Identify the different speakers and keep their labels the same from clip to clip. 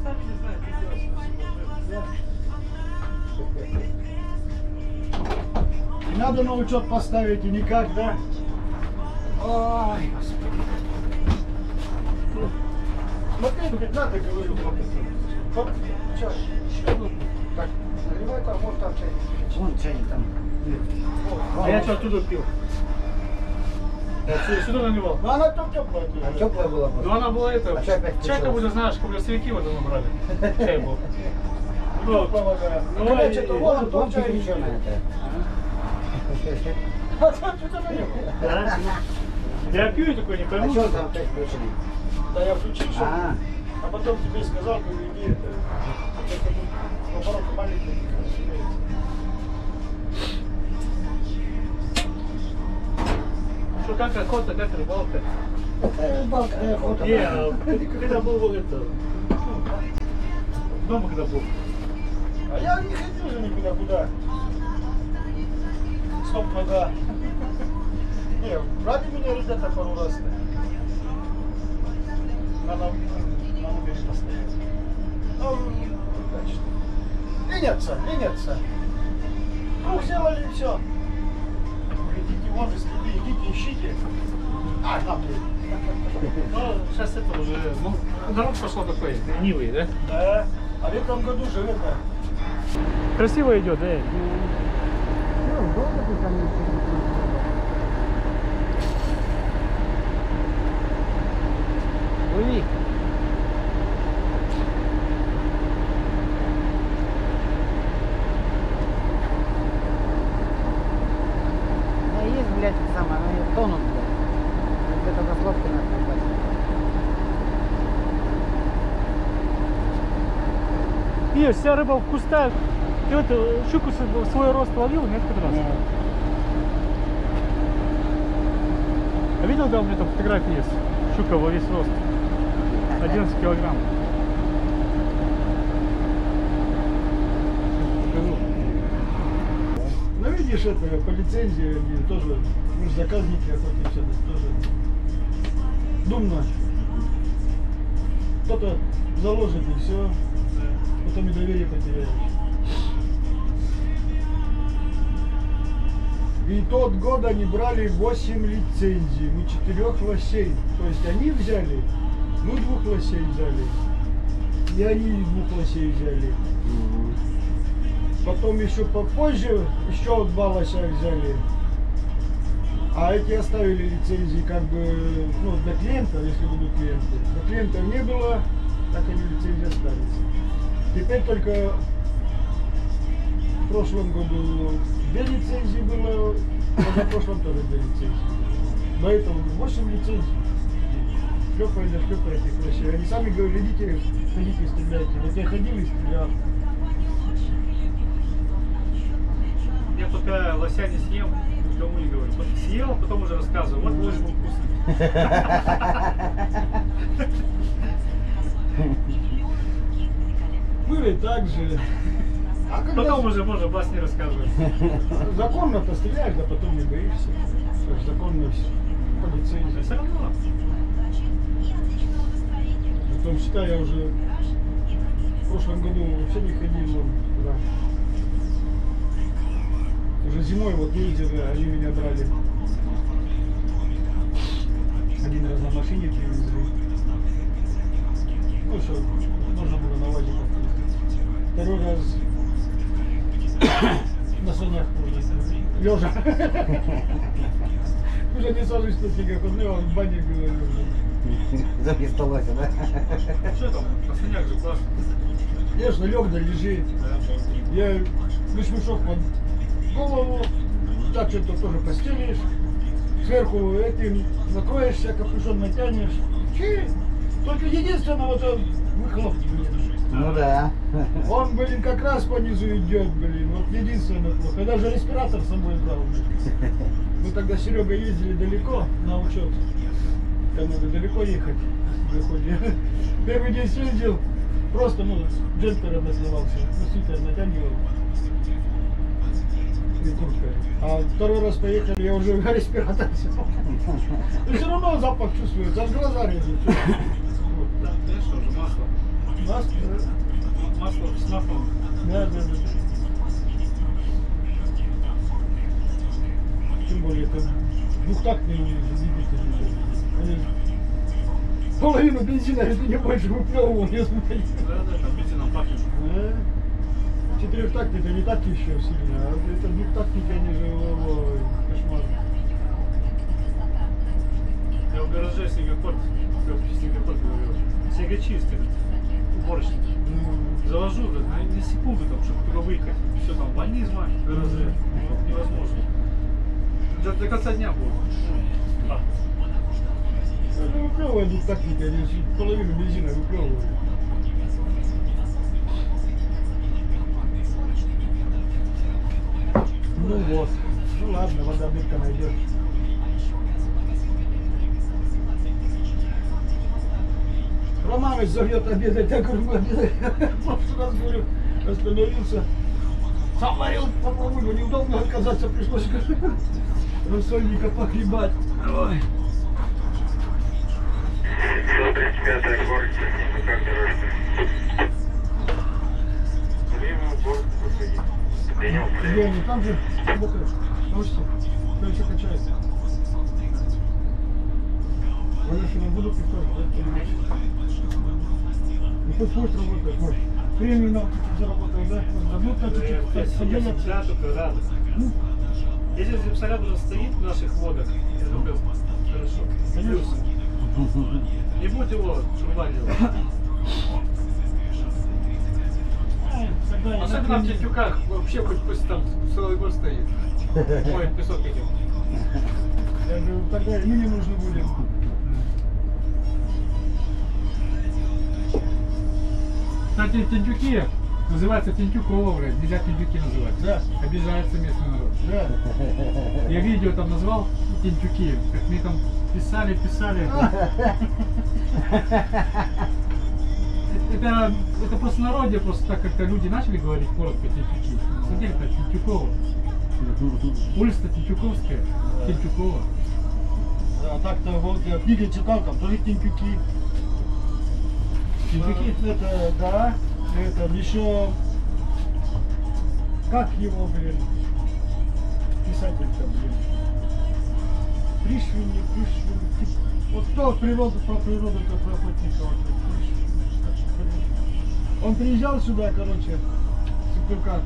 Speaker 1: сами не знаем, что делать.
Speaker 2: Не надо на учет поставить и никак, да? Ой, господи. Смотри, ведь надо, говорю, вот, сейчас, так, наливай там, вот там чайник.
Speaker 3: Вон чайник там.
Speaker 1: А я что оттуда пил? Я сюда наливал.
Speaker 2: Ну она там теплая.
Speaker 3: А теплая была
Speaker 1: Ну
Speaker 3: просто.
Speaker 1: она была это.
Speaker 3: А что опять
Speaker 1: Чай-то
Speaker 3: включилась?
Speaker 1: уже знаешь, когда сырки вот мы брали. Чай был.
Speaker 2: Ну, помогаю.
Speaker 1: Ну,
Speaker 2: Когда
Speaker 1: и-
Speaker 2: что-то
Speaker 1: и-
Speaker 2: вон,
Speaker 3: Вон
Speaker 2: там чай еще.
Speaker 3: кипяченая это.
Speaker 2: А там что-то наливал.
Speaker 1: Я пью и такой не
Speaker 3: А
Speaker 1: пойму.
Speaker 3: что там опять включили?
Speaker 2: Да я включил, что
Speaker 3: А,
Speaker 2: а потом тебе сказал, говорю, иди это. Наоборот, маленький.
Speaker 1: Что как охота, как рыбалка?
Speaker 3: рыбалка, охота.
Speaker 1: Не, а когда был это. Дома когда был.
Speaker 2: А я не ходил же никуда, куда. Стоп, нога. Не, брали меня ребята пару раз. На номере постоять. Ну, удачно. Ленятся. Круг сделали и все. Идите вон из степи, идите, ищите. А, на ты.
Speaker 1: Ну, сейчас это уже, ну, народ пошло такой, ленивый, да?
Speaker 2: Да. А в этом году же это.
Speaker 1: Красиво идет, да?
Speaker 3: Ну, долго ты там не сидишь? Плыви. Да есть, блядь, это самое, они тонут, блядь. Где-то за словки надо попасть.
Speaker 1: Видишь, вся рыба в кустах. Ты вот щуку свой рост ловил несколько раз?
Speaker 3: Нет.
Speaker 1: А видел, да, у меня там фотографии есть? Щука во весь рост. 11 килограмм. Покажу.
Speaker 2: Ну видишь, это по лицензии они тоже, мы же заказники охотимся, тоже думно. Кто-то заложит и все, потом и доверие потеряешь. И тот год они брали 8 лицензий, мы 4 лосей. То есть они взяли, мы 2 лосей взяли. И они 2 лосей взяли. Потом еще попозже еще 2 лося взяли. А эти оставили лицензии как бы, ну, для клиента, если будут клиенты. Для клиентов не было, так они лицензии остались. Теперь только в прошлом году 2 лицензии было, а в прошлом тоже 2 лицензии. До этого 8 лицензий. Шлепали да шлепали этих лосей. Они сами говорили, идите, ходите, стреляйте. Вот я ходил и стрелял.
Speaker 1: Я пока лося не съем, никому не говорю. Вот съел, а потом уже рассказываю. Вот лось был вкусный.
Speaker 2: Были так же. А когда
Speaker 1: Потом уже можно бас не рассказывать.
Speaker 2: законно-то стреляешь, да потом не боишься. То есть законно все. По лицензии.
Speaker 1: Все равно.
Speaker 2: Потом, считай, я уже в прошлом году вообще не ходил туда. Уже зимой вот ездили, они меня брали. Один раз на машине привезли. Ну что, можно было на вазиках ездить. Второй раз на санях лежа. Уже не сажусь на снегоход, ну я в бане говорю уже.
Speaker 3: Запистолося, да?
Speaker 1: Что там? На санях же классно.
Speaker 2: Конечно, лег да лежи. Я мешок под голову, так что-то тоже постелишь, сверху этим накроешься, капюшон натянешь. Только единственное, вот он выхлоп, блин.
Speaker 3: Ну да.
Speaker 2: Он, блин, как раз по низу идет, блин. Вот единственное плохо. Я даже респиратор с собой брал. Блин. Мы тогда с Серегой ездили далеко на учет. Там надо далеко ехать. Первый день съездил, просто, ну, джемпера насливался, ну, свитер натягивал. И курткой. А второй раз поехали, я уже респиратор взял. Но все равно запах чувствуется, аж глаза режут.
Speaker 1: Да, конечно, уже масло.
Speaker 2: Масло,
Speaker 1: Масло с маслом.
Speaker 2: да, да, да. Тем более это двухтактный двигатель. Они половину бензина, если не больше, выплевывал, если
Speaker 1: Да, там бензином пахнет.
Speaker 2: Четырехтактник это не так еще сильно, а это двухтактники, они же ой, кошмар.
Speaker 1: Я в гараже снегоход, говорю, снегочистый, уборочник. Завожу, на секунду, там, чтобы туда выехать. Все там, ванизма в гараже, невозможно. До конца дня будет. Да.
Speaker 2: Это выплевывает двухтактники, они половину бензина выплевывают. Ну вот, ну ладно, вода дырка найдет. Романович зовет обедать, я говорю, мы обедаем. В прошлый раз, говорю, остановился. Сам варил, попробуй, но неудобно отказаться пришлось, говорю, рассольника похлебать. Ой.
Speaker 4: 135-я город, как дорожка. Время в город выходить.
Speaker 2: Где они? Там же работают. Слушайте, кто еще качается? Валюшина будут и тоже, да? Ну пусть работает, может. Временно заработаем, да? Дадут на чуть-чуть поделаться.
Speaker 1: Да, только рада. Если зипсолят уже стоит в наших водах, это только хорошо. Плюс. Не будь его шурба делать. Особенно в тютюках, вообще хоть пусть там целый год стоит. Моет песок этим.
Speaker 2: Я говорю, тогда и мы не нужны будем.
Speaker 5: Кстати, тентюки называются тентюково, вроде. Нельзя тентюки называть.
Speaker 2: Да.
Speaker 5: Обижается местный народ.
Speaker 2: Да.
Speaker 5: Я видео там назвал тентюки, как мне там писали. Это просто народе, просто так как-то люди начали говорить коротко тентюки. На самом деле это тентюково. Улица Тентюковская, Тентюкова.
Speaker 2: А так-то вот я книги читал, там тоже тентюки.
Speaker 5: Тентюки?
Speaker 2: Это, да. Это еще... Как его, блин? Писатель-то, блин. Пришвин. Вот кто природу, про природу, это про охотника. Он приезжал сюда, короче, с Сыктывкара.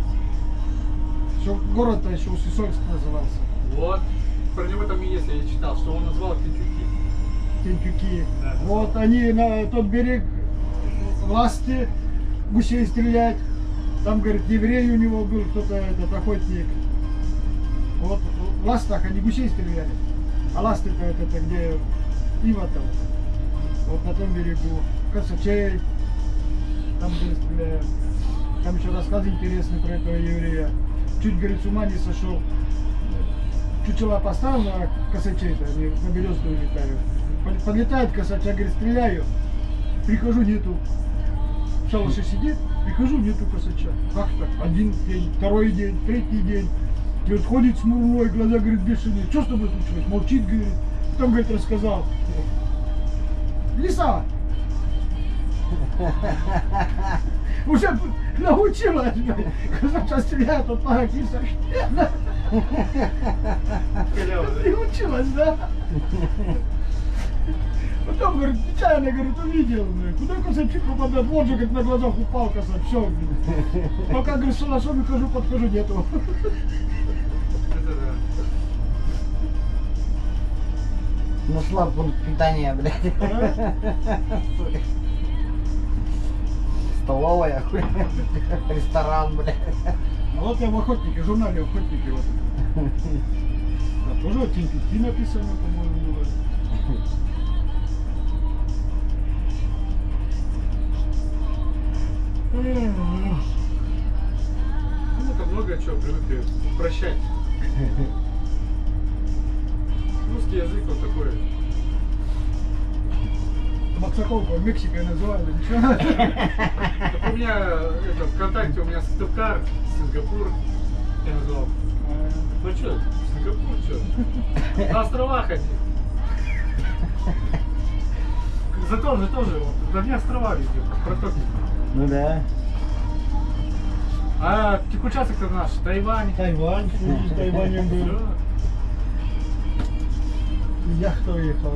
Speaker 2: Еще город-то еще Усисольск назывался.
Speaker 1: Вот. Про него там и есть, я читал, что он назвал тентюки.
Speaker 2: Тентюки.
Speaker 1: Да.
Speaker 2: Вот они на тот берег власти гусей стрелять. Там, говорит, еврей у него был, кто-то этот охотник. Вот в ластах они гусей стреляли. А ласты-то это где Ива-то. Вот на том берегу. Косачей. Там, где стреляют. Там еще рассказ интересный про этого еврея. Чуть, говорит, с ума не сошел. Чучела поставил на косачей-то, они на березку летают. Подлетает косача, говорит, стреляю. Прихожу, нету. В шалаше сидит, прихожу, нету косача. Как так? Один день, второй день, третий день. И вот ходит смурной, глаза, говорит, бешеные. Что с тобой случилось? Молчит, говорит. Потом, говорит, рассказал. Лиса! Уже научилась, косача стреляет, вот пара киса. Приучилась, да? Потом, говорит, нечаянно, говорит, увидел, куда косачи попадает, вот же, говорит, на глазах упал косач, все, пока, говорит, с шалашом подхожу, нету.
Speaker 1: Это да.
Speaker 3: Нашла пункт питания, блядь. Столовая, хуй. Ресторан, блядь.
Speaker 2: А вот я в охотнике, в журнале охотники вот. Да, тоже вот тентюки написано, по-моему, было.
Speaker 1: Мы-то много чего привыкли упрощать. Русский язык вот такой.
Speaker 2: Максаковку Мексикой называли, ничего?
Speaker 1: Так у меня это, ВКонтакте у меня Сыктывкар, Сингапур я назвал. Ну что, Сингапур, что? На островах они. Зато же тоже, вот, одни острова везде, протоки.
Speaker 2: Ну да.
Speaker 5: А участок-то наш, Тайвань.
Speaker 2: Тайвань, с Тайванем был.
Speaker 5: Всё.
Speaker 2: Я кто ехал?